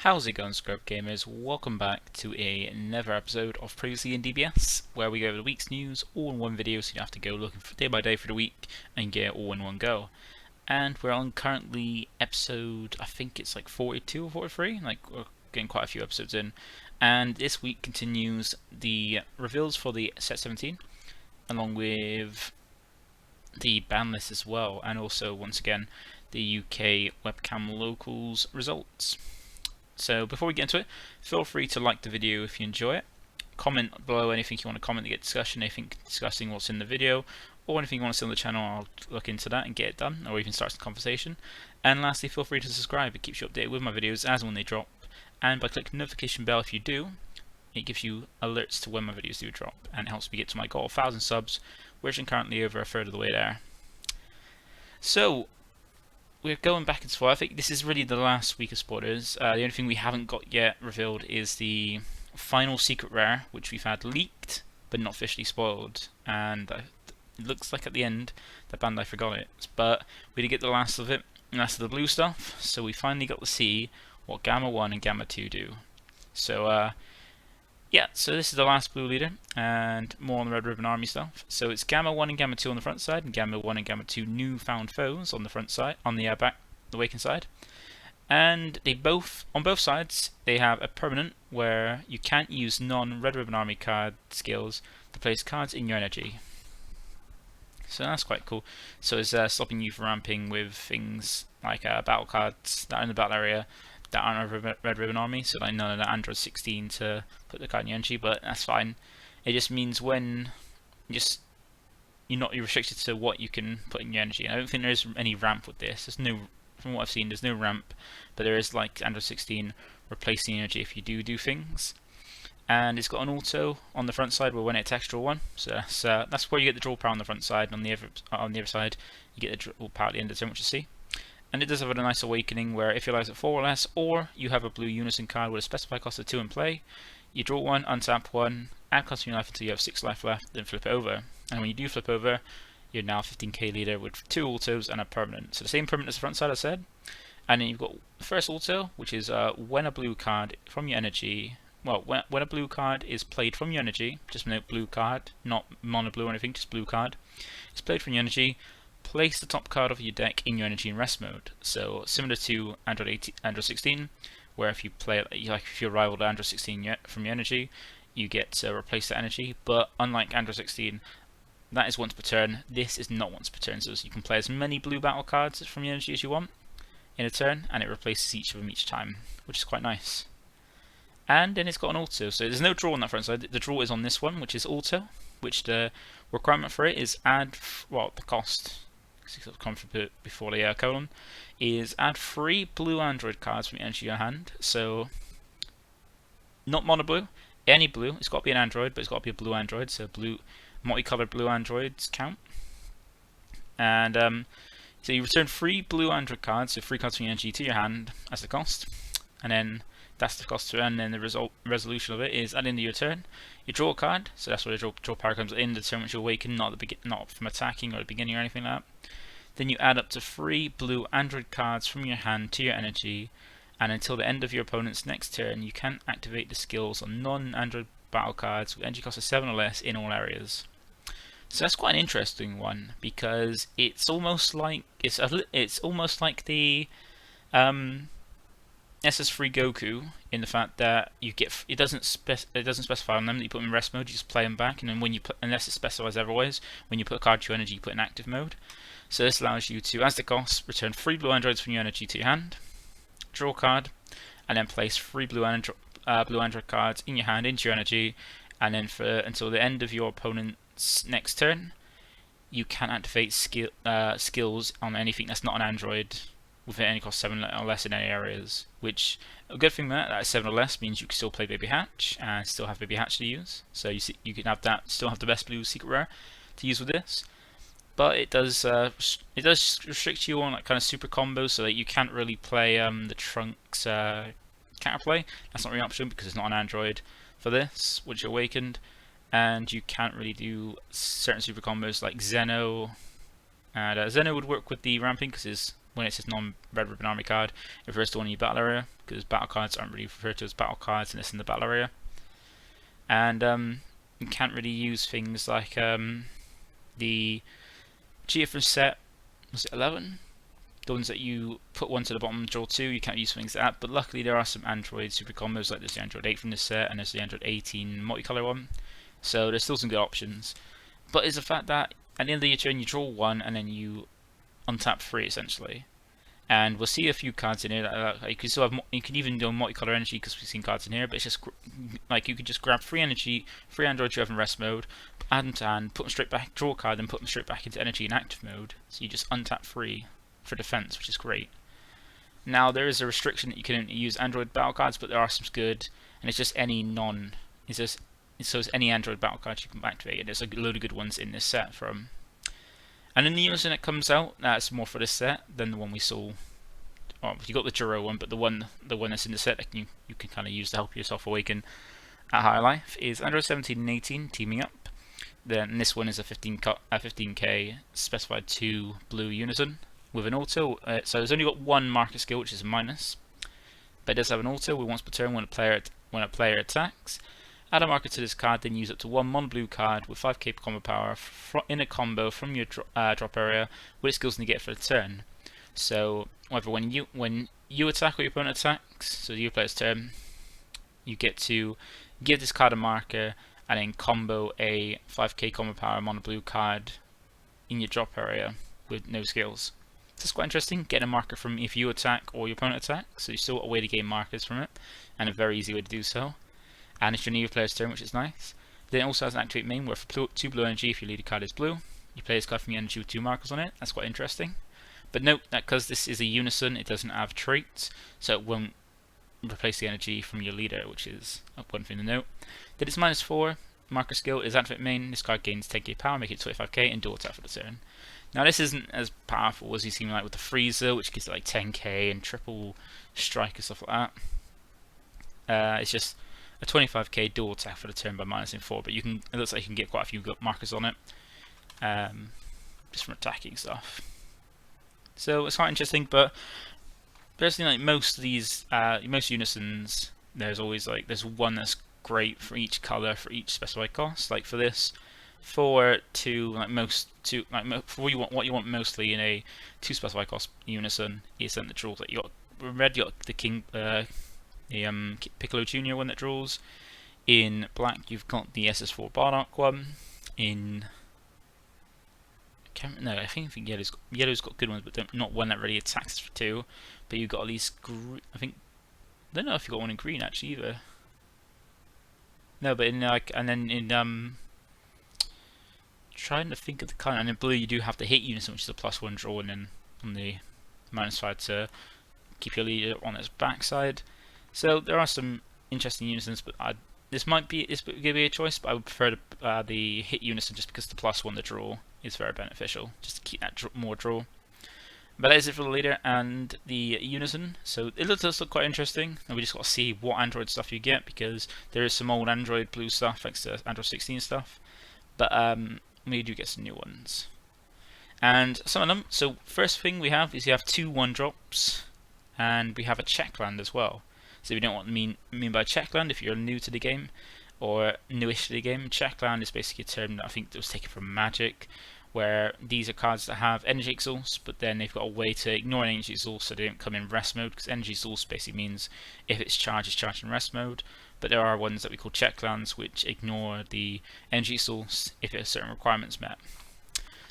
How's it going, ScrubGamers? Welcome back to another episode of Previously in DBS, where we go over the week's news all in one video, so you don't have to go looking for day by day for the week and get it all in one go. And we're on currently episode, I think it's like 42 or 43, like we're getting quite a few episodes in. And this week continues the reveals for the set 17, along with the ban list as well, and also once again the UK Webcam Locals results. So before we get into it, feel free to like the video if you enjoy it. Comment below anything you want to comment to get discussion, anything discussing what's in the video, or anything you want to see on the channel. I'll look into that and get it done, or even start some conversation. And lastly, feel free to subscribe. It keeps you updated with my videos as and when they drop. And by clicking the notification bell if you do, it gives you alerts to when my videos do drop, and it helps me get to my goal of 1,000 subs, which I'm currently over a third of the way there. So we're going back and forth. I think this is really the last week of spoilers. The only thing we haven't got yet revealed is the final secret rare, which we've had leaked but not officially spoiled. And it looks like at the end that Bandai forgot it. But we did get the last of it, and that's the blue stuff. So we finally got to see what Gamma 1 and Gamma 2 do. So yeah, so this is the last blue leader, and more on the Red Ribbon Army stuff. So it's Gamma 1 and Gamma 2 on the front side, and Gamma 1 and Gamma 2 newfound foes on the front side, on the Awakened side. And they both, on both sides, they have a permanent where you can't use non-Red Ribbon Army card skills to place cards in your energy. So that's quite cool. So it's stopping you from ramping with things like battle cards that are in the battle area that aren't a Red Ribbon Army, so like none of that Android 16 to put the card in your energy, but that's fine. It just means when you're not restricted to what you can put in your energy. I don't think there's any ramp with this. There's no, from what I've seen, there's no ramp, but there is like Android 16 replacing energy if you do things. And it's got an auto on the front side where when it attacks, draw one. So that's where you get the draw power on the front side. On the other side, you get the draw power at the end of the turn, which you see. And it does have a nice awakening where if your lives at 4 or less, or you have a blue unison card with a specified cost of 2 in play, you draw one, untap one, add cost of your life until you have 6 life left, then flip it over. And when you do flip over, you're now 15k leader with 2 autos and a permanent. So the same permanent as the front side I said. And then you've got the first auto, which is when a blue card from your energy, well, when a blue card is played from your energy, just note blue card, not mono blue or anything, just blue card, it's played from your energy. Place the top card of your deck in your energy in rest mode. So similar to Android 16, where if you play like if you rival Android 16 from your energy, you get to replace that energy. But unlike Android 16, that is once per turn. This is not once per turn, so you can play as many blue battle cards from your energy as you want in a turn, and it replaces each of them each time, which is quite nice. And then it's got an auto, so there's no draw on that front side. The draw is on this one, which is auto, which the requirement for it is add, well, the cost, come before the colon, is add 3 blue Android cards from your energy in your hand. So not mono blue, any blue. It's got to be an Android, but it's got to be a blue Android. So blue, multicolored blue Androids count. And so you return 3 blue Android cards, so 3 cards from your energy to your hand as the cost, and then that's the cost to earn. And then the resolution of it is at the end of your turn, you draw a card. So that's where the draw power comes in the turn which you awaken, not from attacking or the beginning or anything like that. Then you add up to 3 blue Android cards from your hand to your energy, and until the end of your opponent's next turn, you can activate the skills on non-Android battle cards with energy cost of 7 or less in all areas. So that's quite an interesting one, because it's almost like the SS3 Goku in the fact that you get it doesn't specify on them that you put them in rest mode. You just play them back, and then when you put, unless it specifies otherwise, when you put a card to your energy, you put in active mode. So this allows you to, as the cost, return 3 blue androids from your energy to your hand, draw a card, and then place 3 blue android cards in your hand into your energy, and then until the end of your opponent's next turn, you can activate skills on anything that's not an android with any cost 7 or less in any areas. Which, a good thing that 7 or less means you can still play Baby Hatch and still have Baby Hatch to use. So you can have that, still have the best blue secret rare to use with this. But it does restrict you on like kind of super combos, so that you can't really play the Trunks counterplay. That's not really an option because it's not an Android for this, which are awakened, and you can't really do certain super combos like Zeno. And Zeno would work with the ramping because his when it says non-red ribbon army card, it refers to one in your battle area, because battle cards aren't really referred to as battle cards and it's in the battle area. And you can't really use things like the Geoffrey set, was it 11? The ones that you put one to the bottom and draw two, you can't use things like that, but luckily there are some Android super combos, like there's the Android 8 from this set, and there's the Android 18 multicolor one, so there's still some good options. But it's the fact that at the end of your turn you draw one and then you untap 3 essentially. And we'll see a few cards in here that you can still have. You can even do multicolor energy because we've seen cards in here. But it's just like you could just grab 3 energy, 3 androids you have in rest mode, add them to hand, put them straight back, draw a card, and put them straight back into energy in active mode. So you just untap 3 for defense, which is great. Now there is a restriction that you can only use android battle cards, but there are some good, and it's just any non. It's any android battle cards you can activate, and there's a load of good ones in this set from. And then the unison that comes out, that's more for this set than the one we saw. Oh, you got the Juro one, but the one that's in the set that you can kind of use to help yourself awaken at higher life is Android 17 and 18 teaming up. Then this one is a 15k specified 2 blue unison with an auto. So it's only got one marker skill, which is a minus, but it does have an auto. Once per turn when a player attacks. Add a marker to this card, then use up to 1 mono blue card with 5k combo power in a combo from your drop area with its skills negate for the turn. So, whether when you attack or your opponent attacks, so your player's turn, you get to give this card a marker and then combo a 5k combo power mono blue card in your drop area with no skills. So it's quite interesting, getting a marker from if you attack or your opponent attacks, so you still got a way to gain markers from it, and a very easy way to do so. And it's your new player's turn, which is nice. Then it also has an activate main where for 2 blue energy, if your leader card is blue, you play this card from your energy with 2 markers on it. That's quite interesting. But note that because this is a unison, it doesn't have traits, so it won't replace the energy from your leader, which is one thing to note. Then it's minus 4 marker skill is activate main. This card gains 10k power, make it 25k, and dual attack for the turn. Now this isn't as powerful as you seem like with the freezer, which gives it like 10k and triple strike and stuff like that. It's just a 25k dual attack for the turn by minusing 4, but it looks like you can get quite a few markers on it, just from attacking stuff. So it's quite interesting, but personally, like most of these, most unisons, there's one that's great for each color for each specified cost. Like for this, for what you want mostly in a 2 specified cost unison is then the draws that you got. In red, you got the King. Piccolo Jr. one that draws. In black you've got the SS4 Bardock one. I think yellow's got good ones, but not one that really attacks for 2. But you've got at least I don't know if you've got one in green actually either. No, but in trying to think of the kind. And in blue you do have the hit unison, which is a +1 draw, and then on the -5 to keep your leader on its backside. So there are some interesting unisons, but this could be a choice, but I would prefer the hit unison just because the +1 the draw is very beneficial, just to keep that more draw. But that is it for the leader and the unison. So it does look quite interesting, and we just got to see what Android stuff you get, because there is some old Android blue stuff, thanks to Android 16 stuff, but we do get some new ones. And some of them, so first thing we have is you have 2 1-drops, and we have a checkland as well. So if you don't know what I mean by checkland, if you're new to the game or newish to the game, checkland is basically a term that I think that was taken from Magic, where these are cards that have energy exhaust, but then they've got a way to ignore an energy exhaust so they don't come in rest mode, because energy exhaust basically means if it's charged in rest mode. But there are ones that we call checklands which ignore the energy exhaust if a certain requirement's met.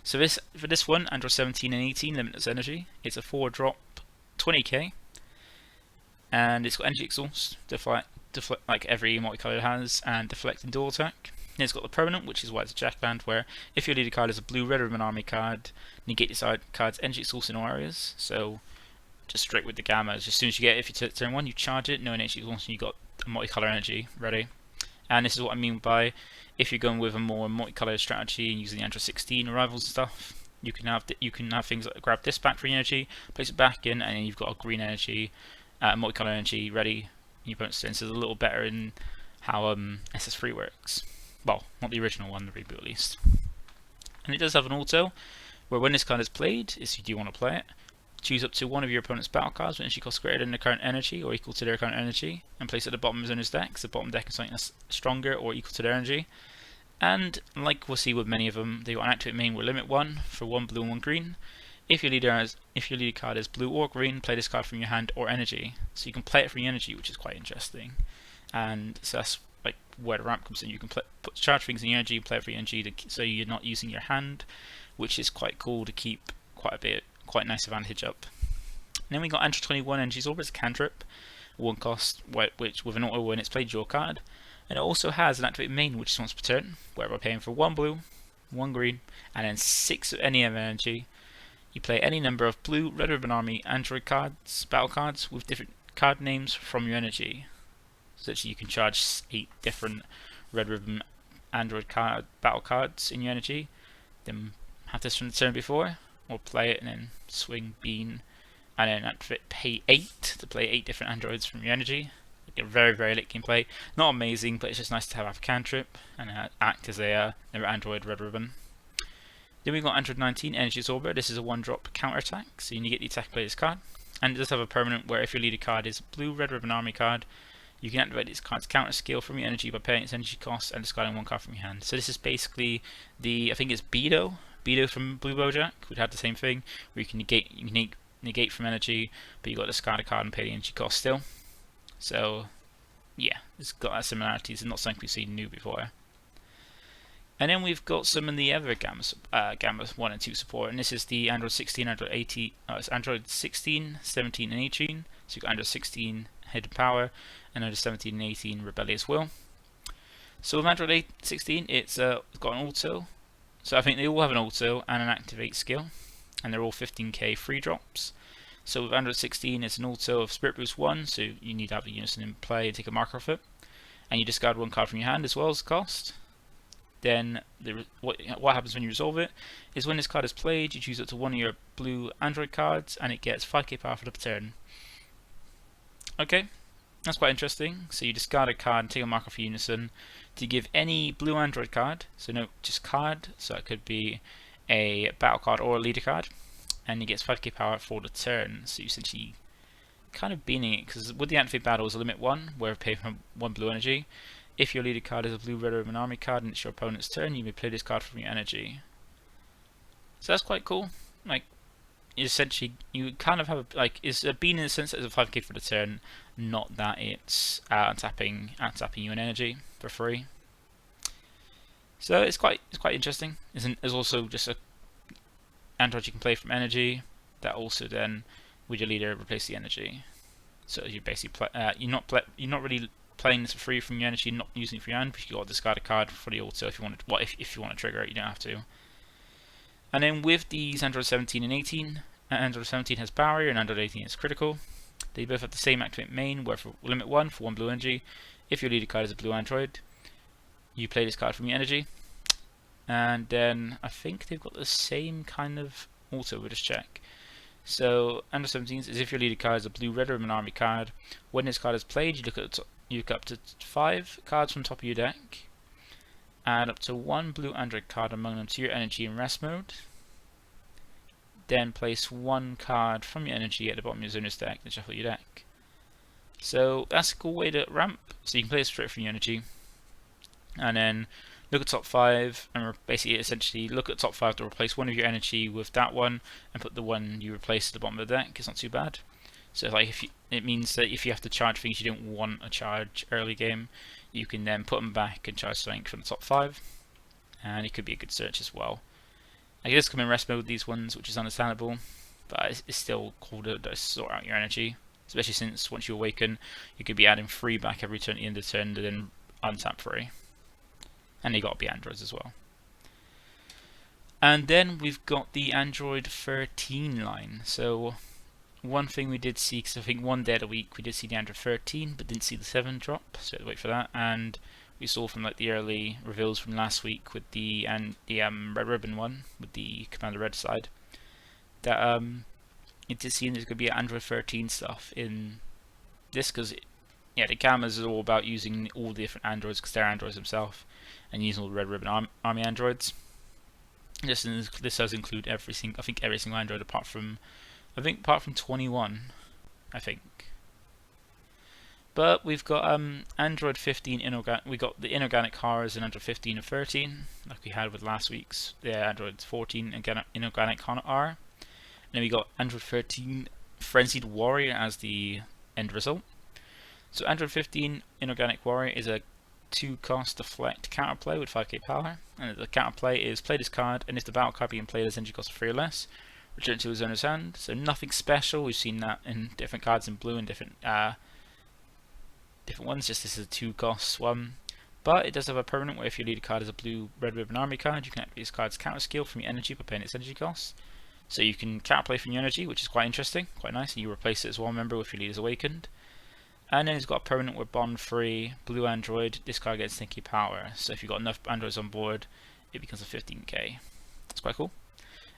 So for this one, Android 17 and 18 limitless energy. It's a 4-drop, 20k. And it's got energy exhaust, deflect like every multicolor has, and deflect and dual attack. And it's got the permanent, which is why it's a checkland, where if your leader card is a blue red ribbon army card, negate this card's energy exhaust in all areas. So just straight with the gammas, as soon as you get it, if you turn 1, you charge it, no energy exhaust, and you got a multicolor energy ready. And this is what I mean by if you're going with a more multicolor strategy and using the Android 16 arrivals and stuff, you can have things like grab this back for energy, place it back in, and then you've got a green energy. Multicolor energy ready. Your opponent's turn, so it's a little better in how SS3 works. Well, not the original one, the reboot at least. And it does have an auto, where when this card is played, if you do want to play it, choose up to one of your opponent's battle cards when energy costs greater than the current energy or equal to their current energy, and place it at the bottom of his owner's deck. So the bottom deck is something that's stronger or equal to their energy. And like we'll see with many of them, they've got an activate main with limit 1 for 1 blue and 1 green. If your leader card is blue or green, play this card from your hand or energy. So you can play it from your energy, which is quite interesting. And so that's like where the ramp comes in. You can charge things in your energy, play it for your energy, so you're not using your hand, which is quite cool to keep quite nice advantage up. And then we got Android 21 Energy's Orbit, it's a cantrip, 1 cost, which with an auto when it's played your card. And it also has an activated main, which is once per turn, where we're paying for 1 blue, 1 green, and then 6 of any of energy. You play any number of blue Red Ribbon Army Android cards, battle cards, with different card names from your energy. So that you can charge 8 different Red Ribbon Android battle cards in your energy. Then have this from the turn before, or play it and then swing Bean, and then activate pay 8 to play 8 different androids from your energy. Very, very late game play. Not amazing, but it's just nice to have a cantrip and act as a android Red Ribbon. Then we've got Android 19 Energy Absorber. This is a 1-drop counter attack, so you need to get the attack, play this card. And it does have a permanent where if your leader card is a blue Red Ribbon Army card, you can activate this card's counter skill from your energy by paying its energy cost and discarding 1 card from your hand. So this is basically I think it's Beto from Blue Bojack, which had the same thing, where you can negate from energy, but you got to discard a card and pay the energy cost still. So yeah, it's got similarities and not something we've seen new before. And then we've got some in the other Gamma 1 and 2 support, and this is the Android 16, Android 18, it's Android 16, 17 and 18. So you've got Android 16 Hidden Power and Android 17 and 18 Rebellious Will. So with Android 16, it's got an auto. So I think they all have an auto and an activate skill, and they're all 15k free drops. So with Android 16, it's an auto of Spirit Boost 1, so you need to have a unison in play and take a marker off it. And you discard 1 card from your hand as well as the cost. Then what happens when you resolve it is when this card is played, you choose it to one of your blue Android cards, and it gets 5k power for the turn. Okay, that's quite interesting. So you discard a card and take a marker for unison to give any blue Android card, so no, just card, so it could be a battle card or a leader card, and it gets 5k power for the turn. So you essentially kind of beaning it, because with the activate battle is a limit 1, where we pay for 1 blue energy. If your leader card is a blue Red Ribbon Army card and it's your opponent's turn, you may play this card from your energy. So that's quite cool. Like, essentially, you kind of have it's a bean in the sense that it's a 5k for the turn, not that it's tapping you in energy for free. So it's quite interesting. There's also just a android you can play from energy that also then with your leader replace the energy. So you basically you're not really playing this for free from your energy, not using it for your hand, because you got to discard a card for the auto if you want to. If you want to trigger it, you don't have to. And then with these Android 17 and 18, Android 17 has barrier and Android 18 is critical. They both have the same activate main, where for limit 1 for 1 blue energy. If your leader card is a blue android, you play this card from your energy. And then I think they've got the same kind of auto. We'll just check. So Android 17 is if your leader card is a blue Red Ribbon Army card. When this card is played, you look up to 5 cards from top of your deck. Add up to 1 blue android card among them to your energy in rest mode. Then place 1 card from your energy at the bottom of your owner's deck and shuffle your deck. So that's a cool way to ramp. So you can play it straight from your energy. And then look at top 5 and basically essentially look at top 5 to replace one of your energy with that one and put the one you replaced at the bottom of the deck. It's not too bad. So like it means that if you have to charge things you don't want to charge early game, you can then put them back and charge something from the top 5, and it could be a good search as well. Like it does come in rest mode, these ones, which is understandable, but it's still cool to sort out your energy, especially since once you awaken, you could be adding 3 back every turn at the end of the turn to then untap 3. And they got to be androids as well. And then we've got the Android 13 line. So one thing we did see, because I think one day of the week we did see the Android 13, but didn't see the 7 drop, so we had to wait for that. And we saw from like the early reveals from last week with the Red Ribbon one with the Commander Red side, that it did seem there's going to be Android 13 stuff in this, because yeah, the cameras is all about using all the different androids because they're androids themselves, and using all the Red Ribbon Army androids. This does include I think every single android apart from I think apart from 21, I think. But we've got Android 15 inorganic. We got the inorganic horrors in Android 15 and 13, like we had with last week's Android 14 inorganic horror. And then we got Android 13 Frenzied Warrior as the end result. So Android 15 inorganic warrior is a 2-cost deflect counterplay with 5k power, and the counterplay is play this card, and if the battle card being played has energy cost of 3 or less, return it to his owner's hand. So nothing special. We've seen that in different cards in blue and different ones. Just this is a 2-cost one, but it does have a permanent where if your leader card is a blue red ribbon army card, you can activate this card's counter skill from your energy by paying its energy cost. So you can counterplay from your energy, which is quite interesting, quite nice, and you replace it as one member if your leader's awakened. And then it's got a permanent with bond free blue android. This card gets stinky power, so if you've got enough androids on board, it becomes a 15k. That's quite cool.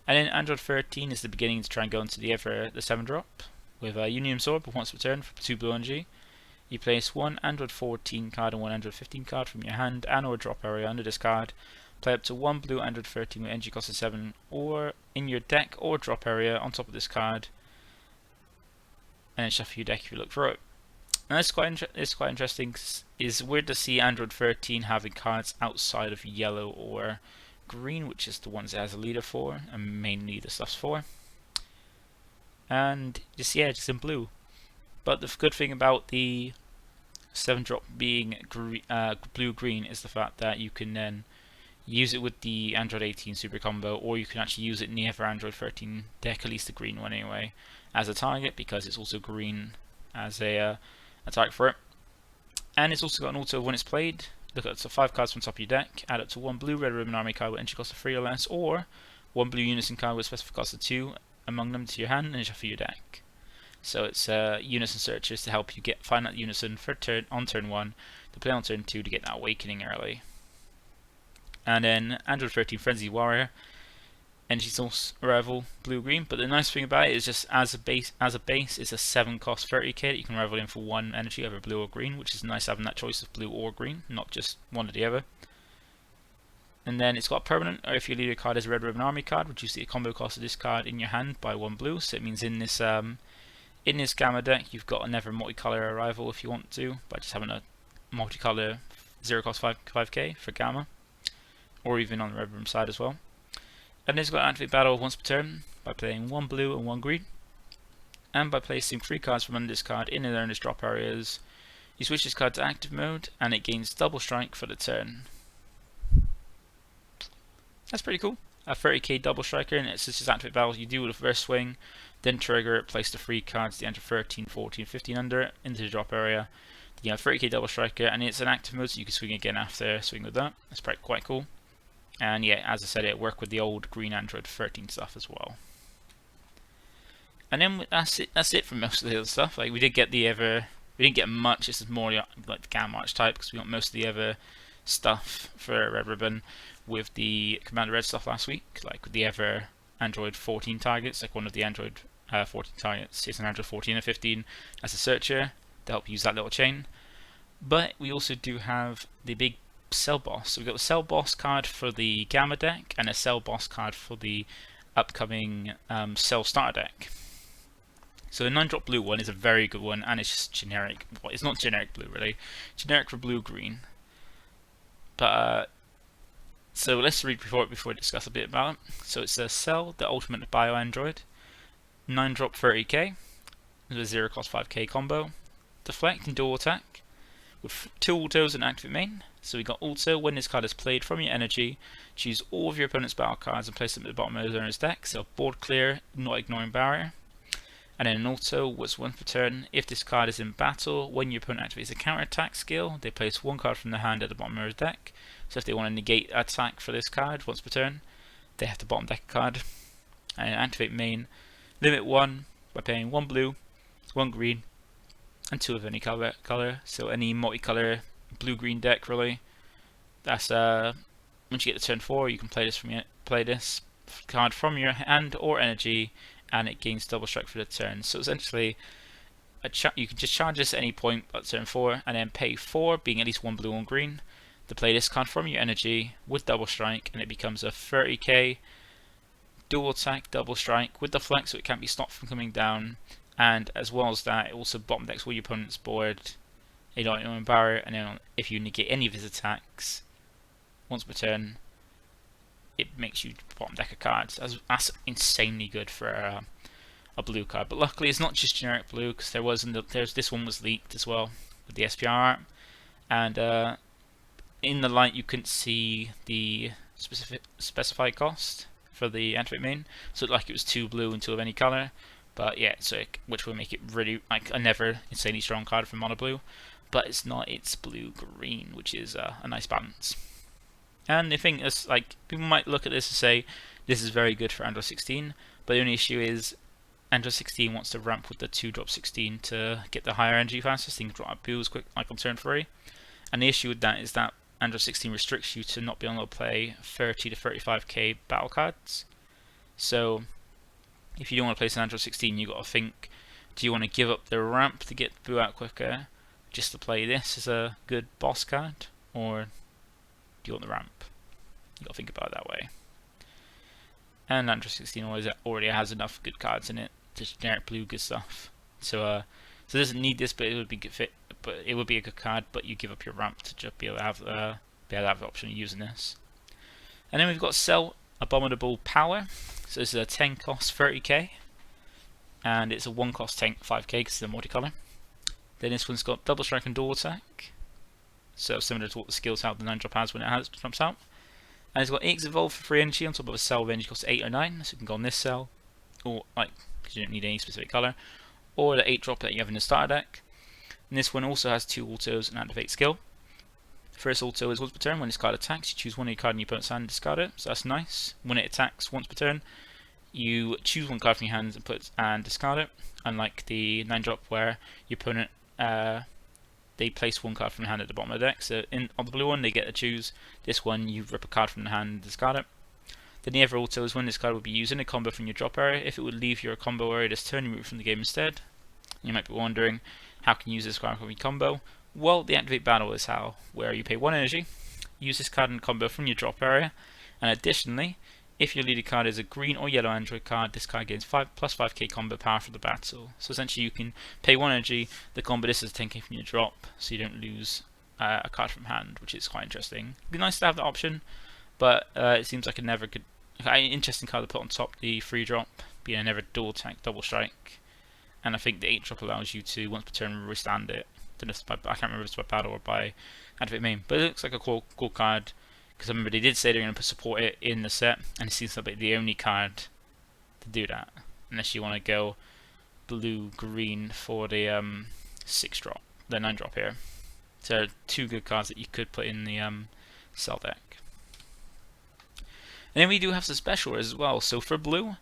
And then Android 13 is the beginning to try and go into the 7-drop with a Union Sword, but once per turn for 2 blue energy. You place one Android 14 card and one Android 15 card from your hand and or drop area under this card. Play up to one blue Android 13 with energy cost of 7 or in your deck or drop area on top of this card. And then shuffle your deck if you look for it. Now it's quite interesting. It's weird to see Android 13 having cards outside of yellow or green, which is the ones it has a leader for, and mainly the stuff's for. And just in blue. But the good thing about the 7-drop being blue-green is the fact that you can then use it with the Android 18 super combo, or you can actually use it in the other Android 13 deck, at least the green one anyway, as a target, because it's also green as a target for it. And it's also got an auto when it's played. Look at the 5 cards from top of your deck, add up to one blue red ribbon army card with energy cost of 3 or less, or one blue unison card with specific cost of 2 among them to your hand and shuffle your deck. So it's unison searches to help you find that unison for turn 1, to play on turn 2 to get that awakening early. And then Android 13 Frenzy Warrior, energy source arrival blue green. But the nice thing about it is just as a base it's a 7-cost 30k that you can rival in for 1 energy over blue or green, which is nice having that choice of blue or green, not just one or the other. And then it's got permanent, or if your leader card is a red ribbon army card, reduce the combo cost of this card in your hand by 1 blue. So it means in this Gamma deck, you've got another multicolor arrival if you want to, by just having a multicolor 0-cost 5k for Gamma, or even on the red room side as well. And it's got activate battle once per turn by playing 1 blue and 1 green, and by placing 3 cards from under this card in their owner's drop areas. You switch this card to active mode, and it gains double strike for the turn. That's pretty cool. A 30k double striker, and it's just activate battle. You do with a reverse swing, then trigger it, place the 3 cards, the enter 13, 14, 15 under it, into the drop area. You have 30k double striker, and it's an active mode, so you can swing again after swing with that. That's quite cool. And yeah, as I said, it worked with the old green Android 13 stuff as well. And then that's it for most of the other stuff. Like we didn't get much. This is more like the Gamma March type, because we got most of the other stuff for Red Ribbon with the Commander Red stuff last week, like with the other Android 14 targets. Like one of the Android 14 targets is an Android 14 and 15 as a searcher to help use that little chain. But we also do have the big Cell Boss. So we've got the Cell Boss card for the Gamma deck and a Cell Boss card for the upcoming Cell Starter deck. So the 9-drop blue one is a very good one, and it's just generic. Well, it's not generic blue really. Generic for blue-green. But so let's read before we discuss a bit about it. So it's a Cell, the Ultimate Bio Android, 9-drop 30k, with a 0-cost 5k combo, deflect and dual attack, with 2 autos and active main. So we got auto, when this card is played from your energy, choose all of your opponent's battle cards and place them at the bottom of their owner's deck. So board clear, not ignoring barrier. And then an auto was 1 per turn. If this card is in battle, when your opponent activates a counter attack skill, they place 1 card from their hand at the bottom of their deck. So if they want to negate attack for this card once per turn, they have to bottom deck a card. And activate main, limit 1 by paying 1 blue, 1 green, and 2 of any color. So any multicolor blue-green deck really. That's once you get to turn 4, you can play this card from your hand or energy, and it gains double strike for the turn. So essentially, you can just charge this at any point at turn 4, and then pay 4, being at least 1 blue, 1 green, to play this card from your energy with double strike, and it becomes a 30k dual attack, double strike with the flex, so it can't be stopped from coming down. And as well as that, it also bottom decks all your opponent's board a lightning barrier, and then if you negate any of his attacks once per turn, it makes you bottom deck a card. So that's insanely good for a blue card. But luckily, it's not just generic blue, because there's this one was leaked as well with the SPR art, and in the light you couldn't see the specified cost for the activate main, so it looked like it was 2 blue and 2 of any color. But yeah, so which will make it really like a never insanely strong card for mono blue. But it's not, it's blue-green, which is a nice balance. And the thing is, like, people might look at this and say, this is very good for Android 16, but the only issue is, Android 16 wants to ramp with the 2-drop 16 to get the higher energy faster, so things drop out bills quick, like on turn 3. And the issue with that is that Android 16 restricts you to not being able to play 30 to 35k battle cards. So, if you don't want to play some Android 16, you've got to think, do you want to give up the ramp to get the boo out quicker, just to play this as a good boss card, or do you want the ramp? You got to think about it that way. And Android 16 already has enough good cards in it, just generic blue good stuff. So it doesn't need this, but it would be good fit. But it would be a good card, but you give up your ramp to just be able to have the option of using this. And then we've got Cell Abominable Power. So this is a 10 cost 30k, and it's a 1 cost 5k because it's a multicolor. Then this one's got double strike and dual attack, so similar to what the skills have the 9-drop has when it jumps out. And it's got 8 evolve for free energy on top of a cell of energy costs 8 or 9, so you can go on this cell, or like because you don't need any specific color, or the 8-drop that you have in the starter deck. And this one also has 2 autos and activate skill. First auto is once per turn. When this card attacks, you choose one of your cards in your opponent's hand and discard it. So that's nice. When it attacks once per turn, you choose one card from your hands and discard it. Unlike the 9-drop where your opponent they place one card from the hand at the bottom of the deck. So on the blue one, they get to choose. This one, you rip a card from the hand and discard it. Then the other auto is when this card will be used in a combo from your drop area. If it would leave your combo area this turn, you move from the game instead. You might be wondering, how can you use this card from your combo? Well, the activate battle is how, where you pay 1 energy, use this card in combo from your drop area, and additionally, if your leader card is a green or yellow Android card, this card gains plus 5k combo power for the battle. So essentially you can pay 1 energy, the combo this is 10k from your drop, so you don't lose a card from hand, which is quite interesting. It'd be nice to have that option, but it seems like an interesting card to put on top the free drop, being a never dual attack, double strike. And I think the 8-drop allows you to, once per turn, withstand it. I can't remember if it's by battle or by activate main, but it looks like a cool card, because I remember they did say they're going to support it in the set, and it seems like the only card to do that, unless you want to go blue-green for the 6-drop, the 9-drop here. So 2 good cards that you could put in the cell deck. And then we do have some special rares as well. So for blue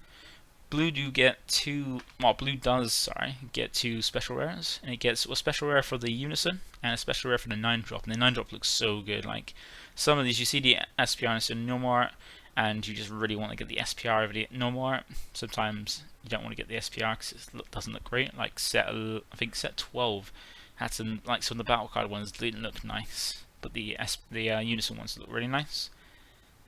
do get 2, well, blue does, get 2 special rares, and it gets a special rare for the Unison and a special rare for the 9-drop, and the 9-drop looks so good. Like, some of these, you see the SPR in normal art, and you just really want to get the SPR over the normal art. Sometimes you don't want to get the SPR because it doesn't look great. Like I think set 12 had some, like some of the battle card ones didn't look nice, but the Unison ones look really nice,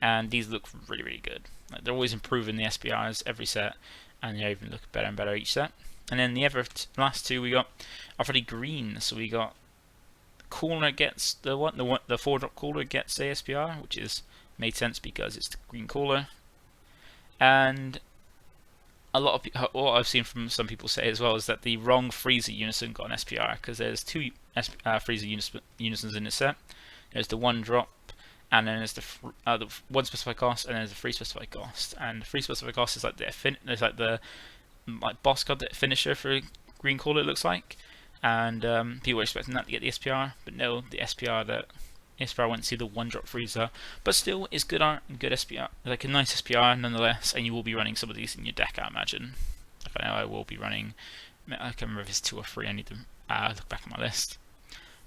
and these look really, really good. Like, they're always improving the SPRs every set, and they even look better and better each set. And then the last 2 we got are pretty green. So we got Cooler gets the 4-drop Cooler gets the SPR, which is made sense because it's the green Cooler. And what I've seen from some people say as well is that the wrong Freezer Unison got an SPR, because there's 2 Freezer Unisons in this set. There's the 1-drop, and then there's the 1 specified cost, and then there's the 3 specified cost. And the 3 specified cost is like the boss card, the finisher for green Cooler, it looks like. And people were expecting that to get the SPR, but no, the SPR went to the 1-drop Freezer. But still, it's good art and good SPR, like a nice SPR nonetheless. And you will be running some of these in your deck, I imagine. Like, I know I will be running. I can't remember if it's 2 or 3. I need to look back at my list.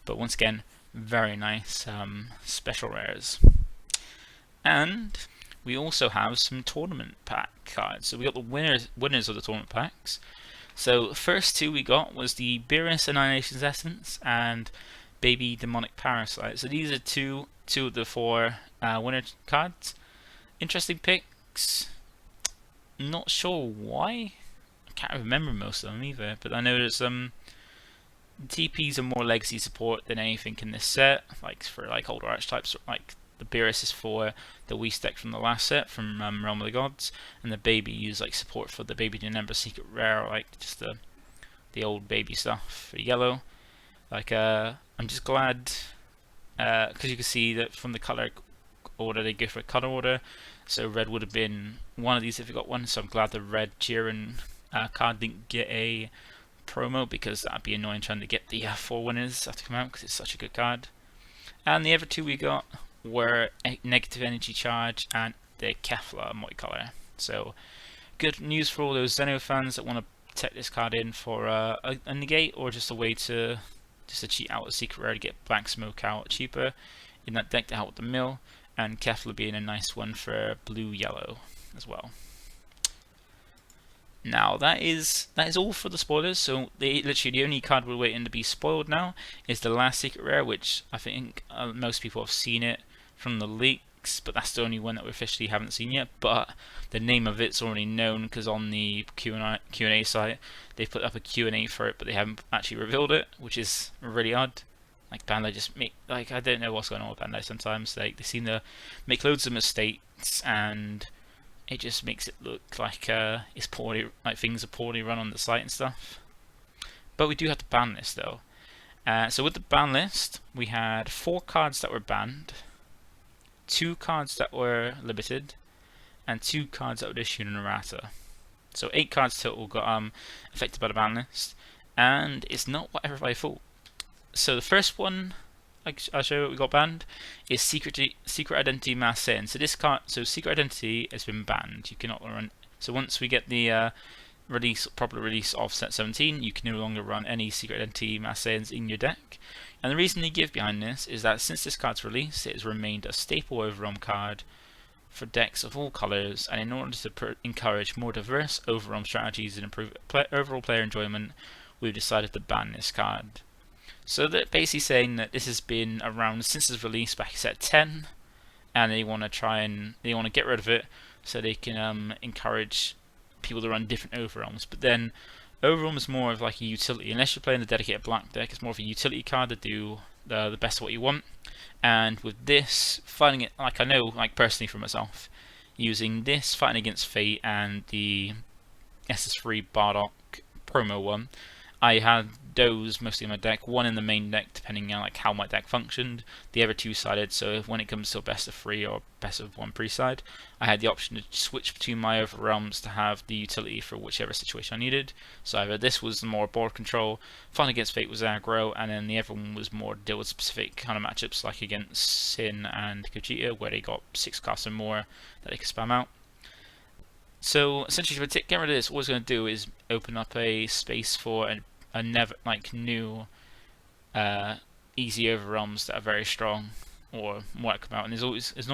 But once again, very nice special rares. And we also have some tournament pack cards. So we got the winners of the tournament packs. So the first 2 we got was the Beerus Annihilation's Essence and Baby Demonic Parasite. So these are two of the 4 winner cards. Interesting picks. Not sure why. I can't remember most of them either, but I know there's TPs are more legacy support than anything in this set, like for like older archetypes, like the Beerus is for the Wii deck from the last set from Realm of the Gods, and the baby use like support for the baby Denembra secret rare, like just the old baby stuff for yellow. Like I'm just glad because you can see that from the color order they go for a color order, so red would have been one of these if you got one. So I'm glad the red Jiren card didn't get a promo, because that'd be annoying trying to get the 4 winners have to come out because it's such a good card. And the other two we got were a negative energy charge and the Kefla multicolor. So good news for all those Zeno fans that want to tech this card in for a negate, or just a way to cheat out a secret rare to get Black Smoke out cheaper in that deck to help with the mill, and Kefla being a nice one for blue-yellow as well. Now that is all for the spoilers. So literally the only card we're waiting to be spoiled now is the last secret rare, which I think most people have seen it from the leaks, but that's the only one that we officially haven't seen yet. But the name of it's already known, because on the Q&A site they put up a Q&A for it, but they haven't actually revealed it, which is really odd. Like Bandai just make, like, I don't know what's going on with Bandai sometimes. They seem to make loads of mistakes, and it just makes it look like it's poorly, like things are poorly run on the site and stuff. But we do have to ban this though. So with the ban list, we had 4 cards that were banned, 2 cards that were limited, and 2 cards that were issued in errata. So 8 cards total got affected by the ban list, and it's not what everybody thought. So the first one, I'll show you what we got banned, is Secret Identity Mass Sin. So this card, so Secret Identity has been banned. You cannot run. So once we get the proper release of set 17, you can no longer run any Secret Identity Mass Sins in your deck. And the reason they give behind this is that since this card's released, it has remained a staple overwhelm card for decks of all colours, and in order to encourage more diverse overwhelm strategies and improve overall player enjoyment, we've decided to ban this card. So they're basically saying that this has been around since its release back in set 10, and they want to get rid of it so they can encourage people to run different overwhelms. But then overwhelm is more of like a utility. Unless you're playing the dedicated black deck, it's more of a utility card to do the best of what you want. And with this, fighting it, like I know, like personally for myself, using this, fighting against Fate, and the SS3 Bardock promo one, I had those mostly in my deck, one in the main deck depending on like how my deck functioned, the other 2-sided, so if when it comes to a best of 3 or best of 1 pre-side, I had the option to switch between my overwhelms to have the utility for whichever situation I needed. So either this was more board control, Fun Against Fate was aggro, and then the other one was more deal with specific kind of matchups like against Sin and Gogeta, where they got 6 costs and more that they could spam out. So essentially, to get rid of this, what it's going to do is open up a space for a never new easy overwhelms that are very strong or more come out, and it's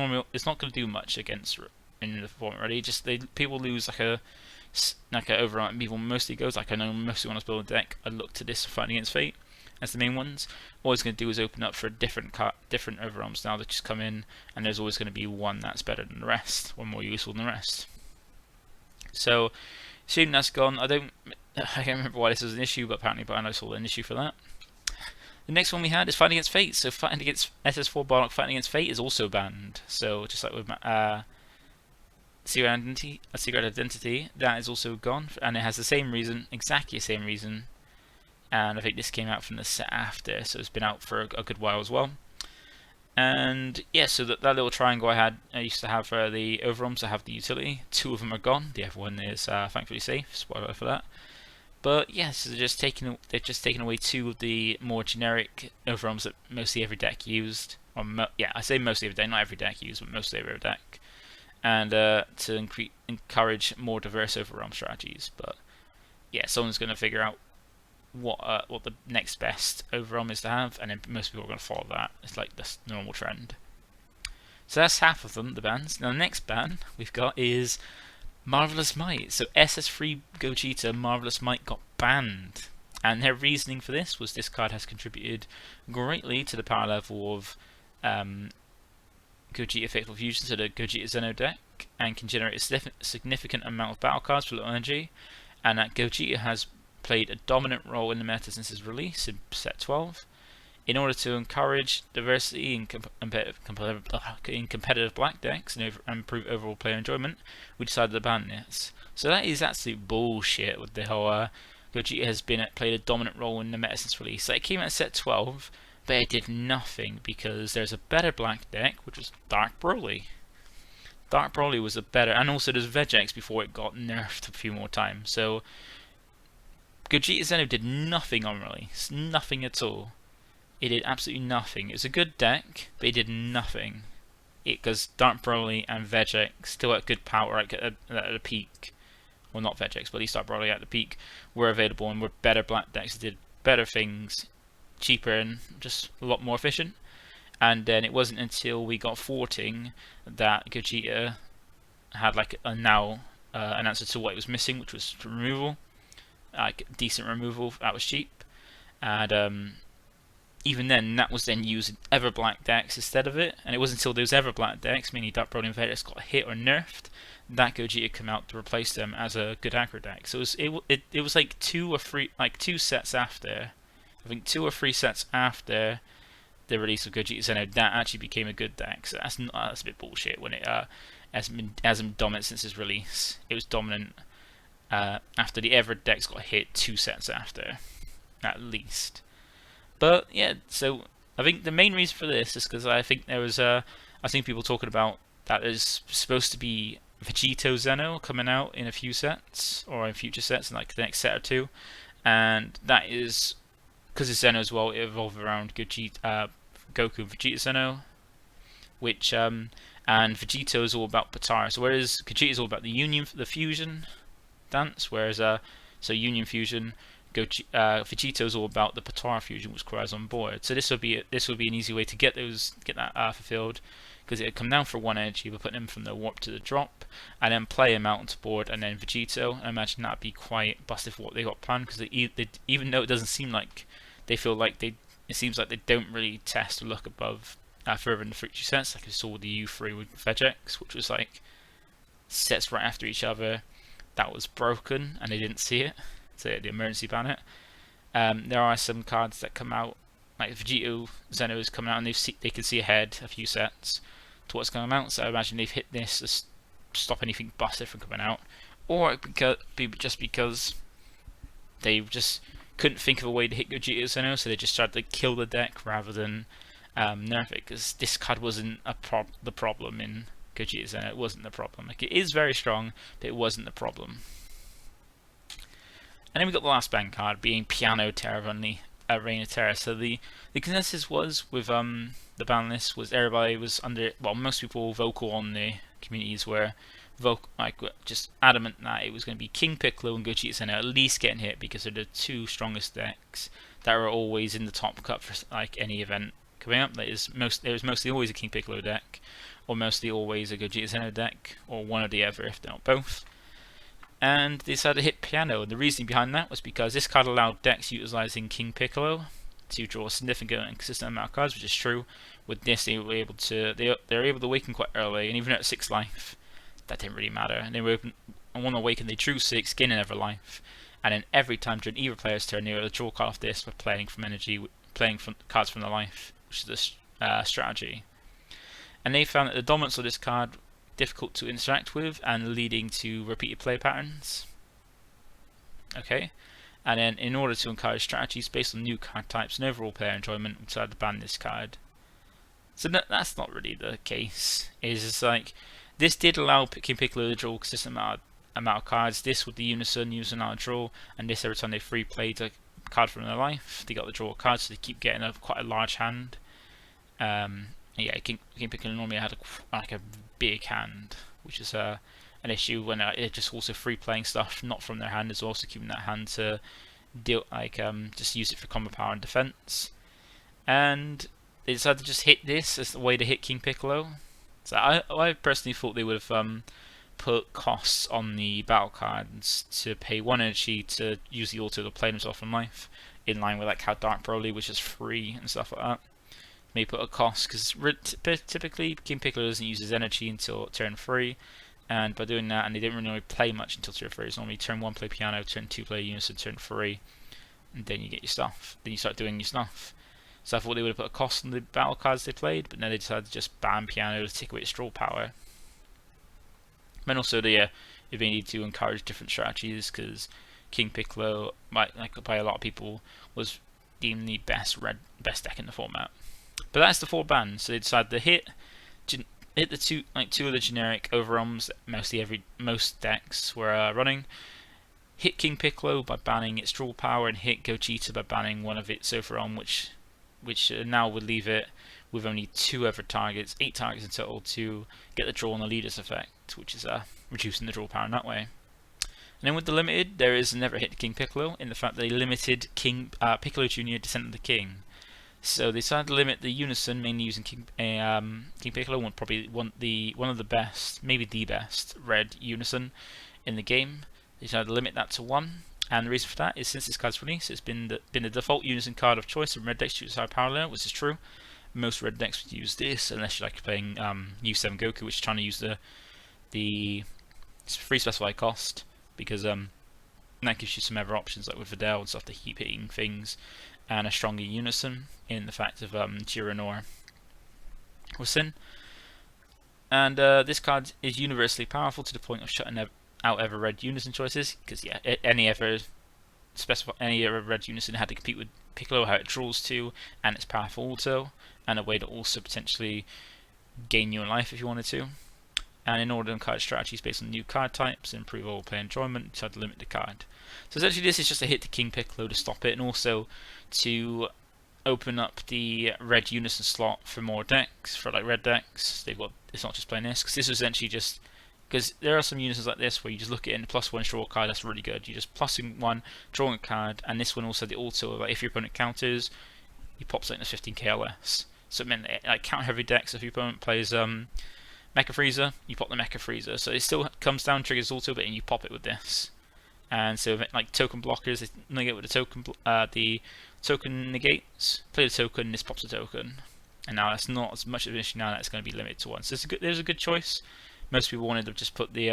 not going to do much against in the format already. Just people lose like a overwhelm. People mostly goes like, I know mostly when I was building a deck, I look to this fighting against Fate as the main ones. All it's going to do is open up for different overwhelms now that just come in, and there's always going to be one that's better than the rest, one more useful than the rest. So assuming that's gone, I can't remember why this was an issue, but apparently I saw an issue for that. The next one we had is Fighting Against Fate. So fighting against SS4 Bardock, Fighting Against Fate is also banned. So just like with Secret Identity, that is also gone, and it has the same reason, exactly the same reason. And I think this came out from the set after, so it's been out for a good while as well. And yeah, so that little triangle I used to have for the overwhelms, I have the utility. 2 of them are gone. The other one is thankfully safe. Spoiler for that. But yes, yeah, so they've just taken away 2 of the more generic overwhelms that mostly every deck used. Or I say mostly every deck, not every deck used, but mostly every deck. And to encourage more diverse overwhelm strategies. But yeah, someone's going to figure out what the next best overwhelm is to have, and then most people are going to follow that. It's like the normal trend. So that's half of them, the bans. Now the next ban we've got is Marvelous Might. So SS3 Gogeta Marvelous Might got banned, and their reasoning for this was this card has contributed greatly to the power level of Gogeta Fateful Fusion to the Gogeta Zeno deck and can generate a significant amount of battle cards for little energy, and that Gogeta has played a dominant role in the meta since its release in set 12. In order to encourage diversity in competitive black decks and improve overall player enjoyment, we decided to ban this. So that is absolute bullshit with the whole Gogeta has played a dominant role in the meta since release. So it came out in set 12, but it did nothing because there's a better black deck, which was Dark Broly. Dark Broly was a better, and also there's Vegex before it got nerfed a few more times. So Gogeta Zeno did nothing on release, nothing at all. It did absolutely nothing. It was a good deck, but it did nothing. Because Dark Broly and Vegex still at good power at a peak. Well, not Vegex, but at least Dark Broly at the peak were available and were better black decks that did better things, cheaper and just a lot more efficient. And then it wasn't until we got 14 that Gogeta had like an answer to what it was missing, which was removal, like decent removal that was cheap, and even then, that was then used in Ever Black decks instead of it, and it wasn't until those Ever Black decks, meaning Dark Broly and Vegex, got hit or nerfed, that Gogeta came out to replace them as a good aggro deck. So it was like 2 or 3 sets after, I think 2 or 3 sets after the release of Gogeta Zeno, that actually became a good deck. So that's a bit bullshit when it hasn't been dominant since its release. It was dominant after the Ever decks got hit 2 sets after, at least. But yeah, so I think the main reason for this is because I think there was I've seen people talking about that there's supposed to be Vegito Zeno coming out in a few sets or in future sets in like the next set or 2, and that is because it's Zeno as well. It evolved around Goku and Vegeta Zeno, which and Vegito is all about Potara. So whereas Gogeta is all about the fusion dance, whereas so Union Fusion. Vegito is all about the Potara fusion, which requires on board. So this would be an easy way to get that fulfilled, because it would come down for 1 energy, but put him from the warp to the drop, and then play him out onto board, and then Vegito. I imagine that'd be quite busted for what they got planned, because even though it doesn't seem like they feel like it seems like they don't really test or look above further in the future sets, like I saw with the U3 with Vegex, which was like sets right after each other that was broken, and they didn't see it. So the emergency ban it. There are some cards that come out, like Vegito Zeno is coming out, and they can see ahead a few sets to what's coming out. So I imagine they've hit this to stop anything busted from coming out, or it could be just because they just couldn't think of a way to hit Gogeta Zeno, so they just tried to kill the deck rather than nerf it. Because this card wasn't the problem in Gogeta Zeno. It wasn't the problem. Like, it is very strong, but it wasn't the problem. And then we got the last ban card being Piano Terror on the Reign of Terror. So the consensus was with the ban list was everybody was most people vocal on the communities were just adamant that it was going to be King Piccolo and Gogeta Zeno at least getting hit, because they're the 2 strongest decks that are always in the top cut for like any event coming up. There was mostly always a King Piccolo deck, or mostly always a Gogeta Zeno deck, or one or the other if they're not both. And they decided to hit Piano, and the reasoning behind that was because this card allowed decks utilizing King Piccolo to draw a significant and consistent amount of cards, which is true. With this, they were able to awaken quite early, and even at 6 life, that didn't really matter. And they were on 1 awaken, they drew 6, gaining every life, and then every time during either player's turn, they were able to draw a card off this by playing from cards from the life, which is the strategy. And they found that the dominance of this card difficult to interact with and leading to repeated play patterns. Okay, and then in order to encourage strategies based on new card types and overall player enjoyment, we decided to ban this card. So that's not really the case. It's just like this did allow King Piccolo to draw a consistent amount of cards. This with the Unison using our draw, and this every time they free played a card from their life, they got to draw a card, so they keep getting quite a large hand. Yeah, King Piccolo normally had a big hand, which is an issue when it just also free playing stuff not from their hand, is also keeping that hand to deal just use it for combo power and defense. And they decided to just hit this as the way to hit King Piccolo. So I personally thought they would have put costs on the battle cards to pay 1 energy to use the auto to play themselves from life, in line with like how Dark Broly, which is free and stuff like that. may put a cost, because typically King Piccolo doesn't use his energy until turn 3, and by doing that, and they didn't really play much until turn 3, it's normally turn 1 play piano, turn 2 play unison, turn 3, and then you get your stuff. Then you start doing your stuff. So I thought they would have put a cost on the battle cards they played, but then they decided to just ban piano to take away its draw power. And also if they need to encourage different strategies, because King Piccolo, by a lot of people, was deemed the best deck in the format. But that's the 4 bans. So they decided to hit the two of the generic overruns that most decks were running. Hit King Piccolo by banning its draw power, and hit Gogeta by banning one of its overrun, which now would leave it with only 2 other targets, 8 targets in total, to get the draw on the leader's effect, which is reducing the draw power in that way. And then with the limited, there is never hit King Piccolo in the fact that they limited Piccolo Jr. Descent of the King. So they decided to limit the unison, mainly using King Piccolo, one of the best, maybe the best, red unison in the game. They decided to limit that to 1, and the reason for that is since this card's released, it's been the default unison card of choice in red decks to use high power limit, which is true. Most red decks would use this, unless you like playing U7 Goku, which is trying to use the free specified cost, because that gives you some other options, like with Videl and stuff, to keep hitting things, and a stronger unison in the fact of Jiren or Sin. And this card is universally powerful to the point of shutting out ever red unison choices, because any other red unison had to compete with Piccolo, how it draws to, and its powerful auto, and a way to also potentially gain you in life if you wanted to. And in order to encourage strategies based on new card types and improve overall play enjoyment, decided to limit the card. So essentially this is just a hit to King Piccolo to stop it, and also to open up the red unison slot for more decks, for like red decks. It's not just playing this, because this is essentially just, because there are some unisons like this where you just look at it in the +1 draw card, that's really good. You just +1, drawing a card, and this one also the auto, like if your opponent counters, you pop something to 15k or less. So it meant like counter heavy decks, if your opponent plays Mecha Frieza, you pop the Mecha Frieza. So it still comes down, triggers auto, but you pop it with this. And so like token blockers, they negate with the token negates, play the token, this pops a token. And now that's not as much of an issue now that it's going to be limited to 1. So there's a good choice. Most people wanted to just put the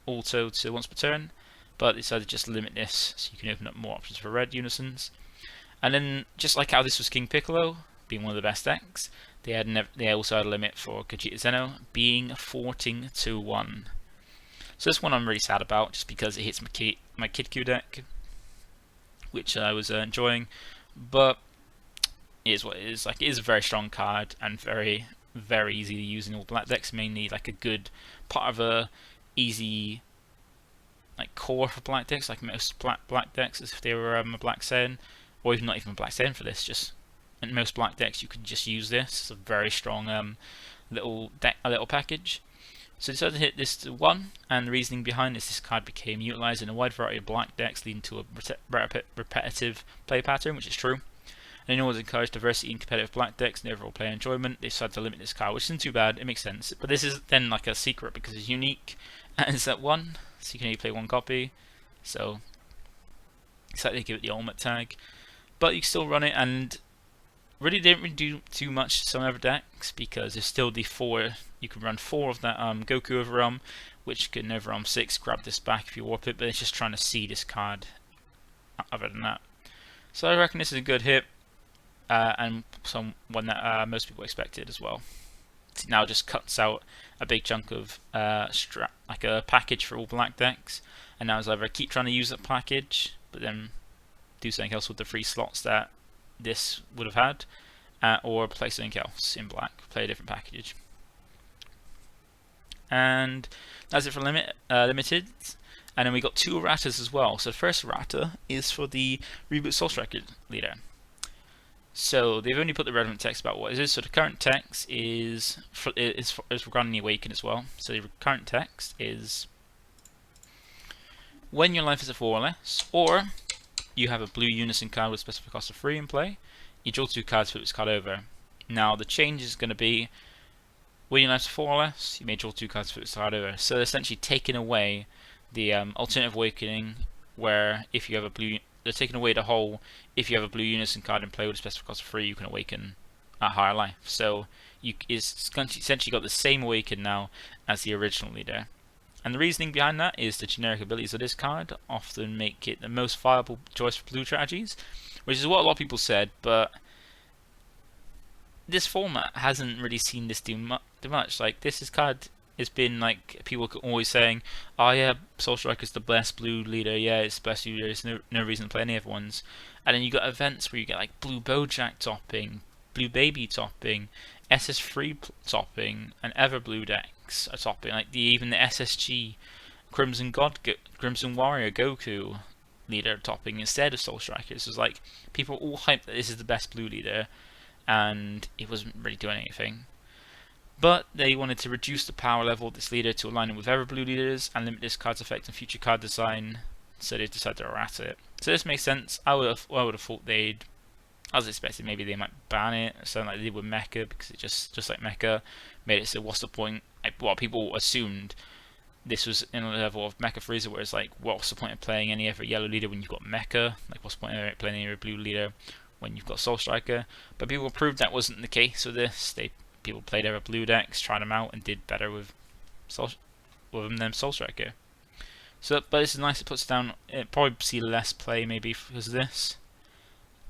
auto to once per turn, but they decided to just limit this so you can open up more options for red unisons. And then, just like how this was King Piccolo being one of the best decks, they also had a limit for Gogeta Zeno being 14-1. So this one I'm really sad about, just because it hits my Kid Q deck, which I was enjoying, but it is what it is. Like, it is a very strong card and very, very easy to use in all black decks. Mainly like a good part of a easy like core for black decks, like most black decks, as if they were a Black Saiyan, or even not even a Black Saiyan for this. Just in most black decks, you could just use this. It's a very strong little package. So I decided to hit this to 1, and the reasoning behind this card became utilized in a wide variety of black decks, leading to a repetitive play pattern, which is true. And in order to encourage diversity in competitive black decks and overall player enjoyment, they decided to limit this card, which isn't too bad, it makes sense. But this is then like a secret because it's unique, and it's at 1, so you can only play 1 copy. So decided to give it the ultimate tag. But you can still run it, and really didn't do too much to some other decks, because there's still the 4, you can run 4 of that Goku overrun, which can overrun 6, grab this back if you warp it, but it's just trying to see this card other than that. So I reckon this is a good hit, and one that most people expected as well. It now just cuts out a big chunk of like a package for all black decks, and now it's either keep trying to use that package, but then do something else with the free slots that this would have had, or play something else in black, play a different package. And that's it for limited. And then we got 2 erratas as well. So the first errata is for the Reboot Soul Striker leader. So they've only put the relevant text about what it is. So the current text is regarding the Awaken as well. So the current text is: when your life is at 4 or less, or you have a blue unison card with specific cost of 3 in play, you draw 2 cards, flip this card over. Now the change is going to be: when your life is 4 or less, you may draw 2 cards, flip this card over. So essentially taking away the alternative awakening, where if you have a blue, they're taking away the whole, if you have a blue unison card in play with a specific cost of 3, you can awaken at higher life. So it's essentially got the same awaken now as the original leader. And the reasoning behind that is the generic abilities of this card often make it the most viable choice for blue strategies, which is what a lot of people said, but this format hasn't really seen this do much. Like, this card has been like people always saying, "Oh yeah, Soul Striker's the best blue leader. Yeah, it's the best leader. There's no reason to play any other ones." And then you got events where you get like blue Bojack topping, blue Baby topping, SS3 topping, and Ever Blue decks are topping. Like even the SSG Crimson Warrior Goku leader topping instead of Soul Strikers. So it's like people are all hyped that this is the best blue leader, and it wasn't really doing anything. But they wanted to reduce the power level of this leader to align it with other blue leaders and limit this card's effect on future card design, so they decided to errata it. So this makes sense. I would have thought they'd, I was expecting maybe they might ban it, something like they did with Mecha, because it just like Mecha made it so what's the point? Well, people assumed this was in a level of Mecha Freezer, where it's like, what's the point of playing any other yellow leader when you've got Mecha? Like, what's the point of playing any other blue leader when you've got Soul Striker? But people proved that wasn't the case with this. People played other blue decks, tried them out, and did better with them Soul Striker. So, but this is nice. It puts it down. It probably see less play maybe because of this.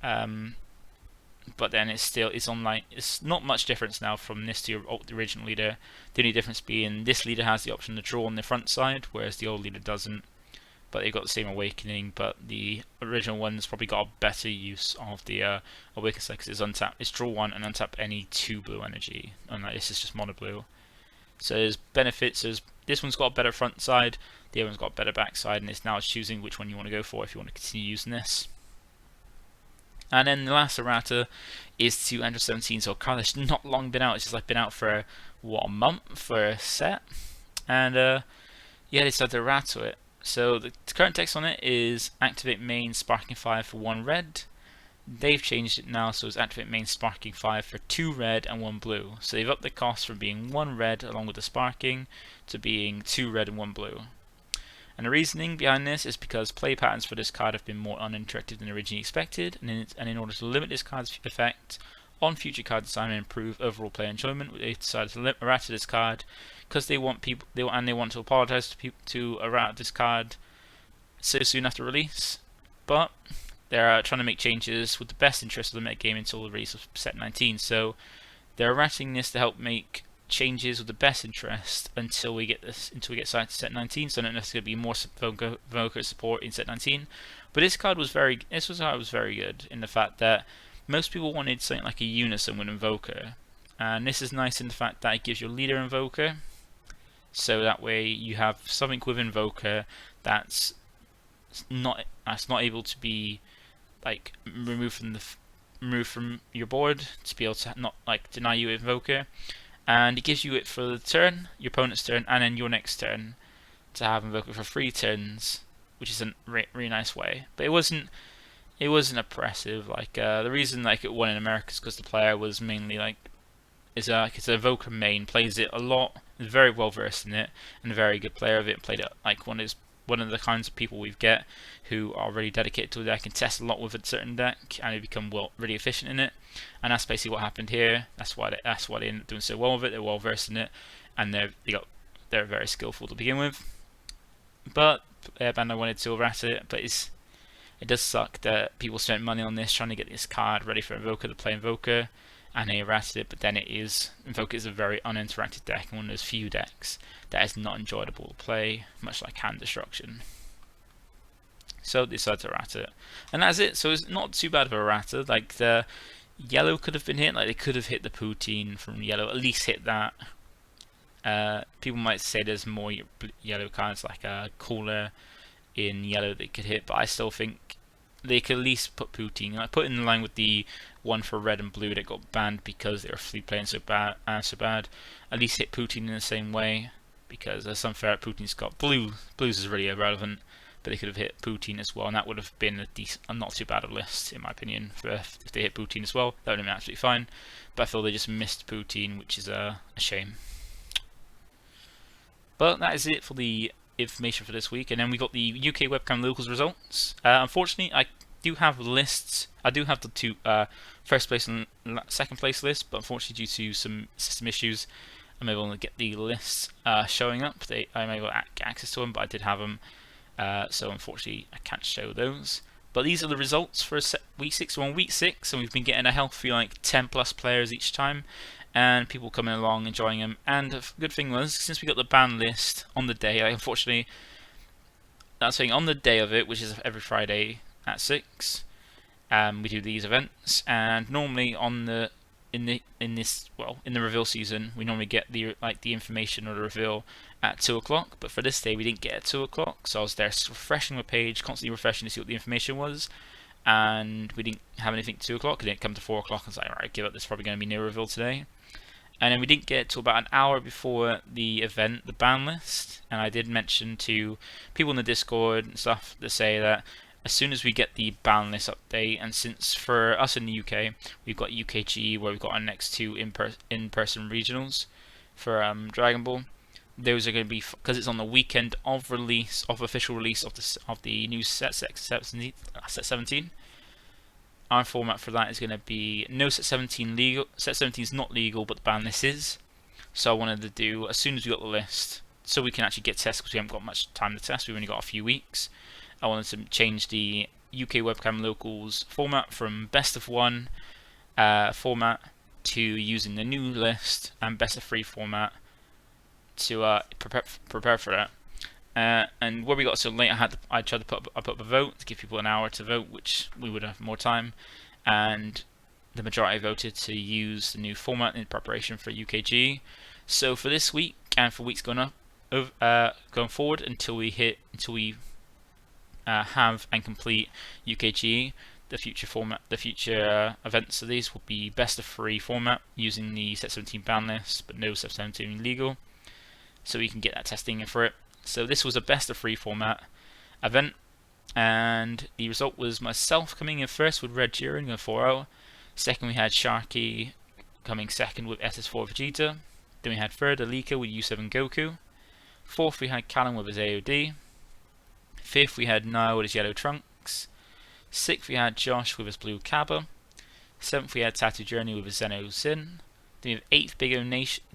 But then it's online. It's not much difference now from this to the original leader. The only difference being this leader has the option to draw on the front side, whereas the old leader doesn't. But they've got the same awakening, but the original one's probably got a better use of the awaken side, because it's untap. It's draw one and untap any 2 blue energy, and this is just mono blue. So there's benefits. This one's got a better front side, the other one's got a better back side, and it's now choosing which one you want to go for if you want to continue using this. And then the last errata is to Android 17. So a card that's not long been out. It's just like been out for a month for a set, and yeah, they decided to errata it. So the current text on it is activate main sparking 5 for 1 red. They've changed it now, so it's activate main sparking 5 for 2 red and 1 blue. So they've upped the cost from being 1 red along with the sparking to being 2 red and 1 blue. And the reasoning behind this is because play patterns for this card have been more uninteractive than originally expected, and in order to limit this card's effect on future card design and improve overall player enjoyment, they decided to errata this card because they want to apologize to people to errata this card so soon after release. But they're trying to make changes with the best interest of the meta game until the release of set 19. So they're errating this to help make changes with the best interest until we get signed to set 19. So I don't know if there's going to be more Voker support in set 19. But this card was very good in the fact that most people wanted something like a Unison with Invoker, and this is nice in the fact that it gives your leader Invoker, so that way you have something with Invoker that's not able to be like removed from your board to be able to not like deny you Invoker, and it gives you it for the turn, your opponent's turn, and then your next turn to have Invoker for 3 turns, which is a really nice way. But it wasn't oppressive. Like the reason like it won in America is because the player was mainly like it's a Invoker main, plays it a lot, is very well versed in it, and a very good player of it. Played it like one of the kinds of people we get who are really dedicated to the deck and test a lot with a certain deck, and they become really efficient in it. And that's basically what happened here. That's why they ended up doing so well with it. They're well versed in it, and they're very skillful to begin with. But Bandai wanted to errata it, but it does suck that people spent money on this trying to get this card ready for Invoker to play Invoker, and they errated it. But then Invoker is a very uninteractive deck, and one of those few decks that is not enjoyable to play, much like Hand Destruction. So they decided to errata it, and that's it. So it's not too bad of a errata. Like the yellow could have been hit, like they could have hit the poutine from yellow, at least hit that. People might say there's more yellow cards like a Cooler in yellow they could hit, but I still think they could at least put poutine, like put in line with the one for red and blue that got banned because they were free playing so bad. At least hit poutine in the same way, because there's some fair poutine's got blues is really irrelevant, but they could have hit poutine as well, and that would have been a not too bad a list in my opinion. If they hit poutine as well, that would have been absolutely fine. But I feel they just missed poutine, which is a shame. But that is it for the information for this week, and then we got the UK Webcam Locals results. Unfortunately, do have lists. I do have the two first place and second place lists, but unfortunately due to some system issues, I'm able to get the lists showing up. I'm able to get access to them, but I did have them, so unfortunately I can't show those. But these are the results for week 6. We're on week 6, and we've been getting a healthy like 10 plus players each time, and people coming along enjoying them. And a good thing was, since we got the ban list on the day, unfortunately, that's saying on the day of it, which is every Friday at 6, we do these events. And normally in the reveal season, we normally get the information or the reveal at 2 o'clock. But for this day, we didn't get at 2 o'clock, so I was there refreshing my page, constantly refreshing to see what the information was. And we didn't have anything at 2 o'clock. It didn't come to 4 o'clock. I was like, alright, give up. This is probably going to be no reveal today. And then we didn't get it till about an hour before the event, the ban list. And I did mention to people in the Discord and stuff to say that as soon as we get the ban list update, and since for us in the UK, we've got UKG where we've got our next 2 in-person regionals for Dragon Ball. Those are going to be, because it's on the weekend of official release of the new set 17. Our format for that is going to be no set 17 legal. Set 17 is not legal, but the ban list is. So I wanted to do as soon as we got the list, so we can actually get tests, because we haven't got much time to test. We've only got a few weeks. I wanted to change the UK Webcam Locals format from best of 1 format to using the new list and best of 3 format to prepare for that. And where we got so late, I tried to put up a vote to give people an hour to vote, which we would have more time, and the majority voted to use the new format in preparation for UKG. So for this week and for weeks going forward until we have and complete UKG, the future events of these will be best of 3 format using the set 17 ban list, but no set 17 legal, so we can get that testing in for it. So this was a best of 3 format event, and the result was myself coming in first with Red Jiren a 4-0. Second we had Sharky coming second with SS4 Vegeta. Then we had third Alika with U7 Goku. Fourth we had Callum with his AOD. Fifth we had Niall with his yellow Trunks. Sixth we had Josh with his blue Cabba. Seventh we had Tattoo Journey with his Zeno Sin. Then we have 8th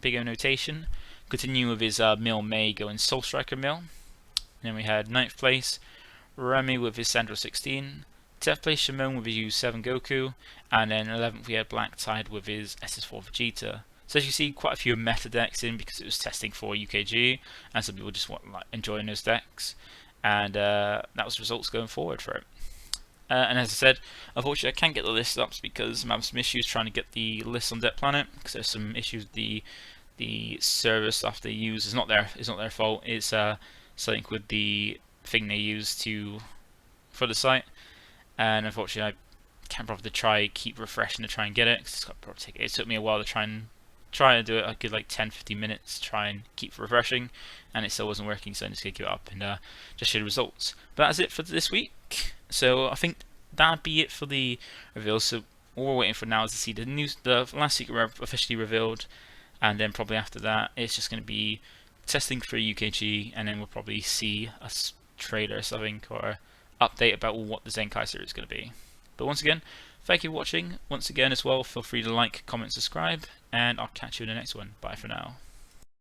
Big O Notation, continuing with his Mill May going Soul Striker Mill. And then we had 9th place Remy with his Sandro 16. 10th place Shimon with his U7 Goku. And then 11th we had Black Tide with his SS4 Vegeta. So as you see, quite a few meta decks in, because it was testing for UKG, and some people just want enjoying those decks. And that was results going forward for it. And as I said, unfortunately I can't get the list up because I'm having some issues trying to get the list on Dead Planet, because there's some issues with the server stuff they use. It's not their fault. It's something with the thing they use for the site, and unfortunately I can't bother to keep refreshing to try and get it. It took me a while to try to do it. I could 10-15 minutes to try and keep refreshing, and it still wasn't working, so I'm just gonna give it up and just show the results. But that's it for this week. So I think that'd be it for the reveal. So all we're waiting for now is to see the last secret rare officially revealed, and then probably after that it's just going to be testing for UKG, and then we'll probably see a trailer or something, or update about what the Zenkai series is going to be. But once again, thank you for watching. Once again as well, feel free to like, comment, subscribe, and I'll catch you in the next one. Bye for now.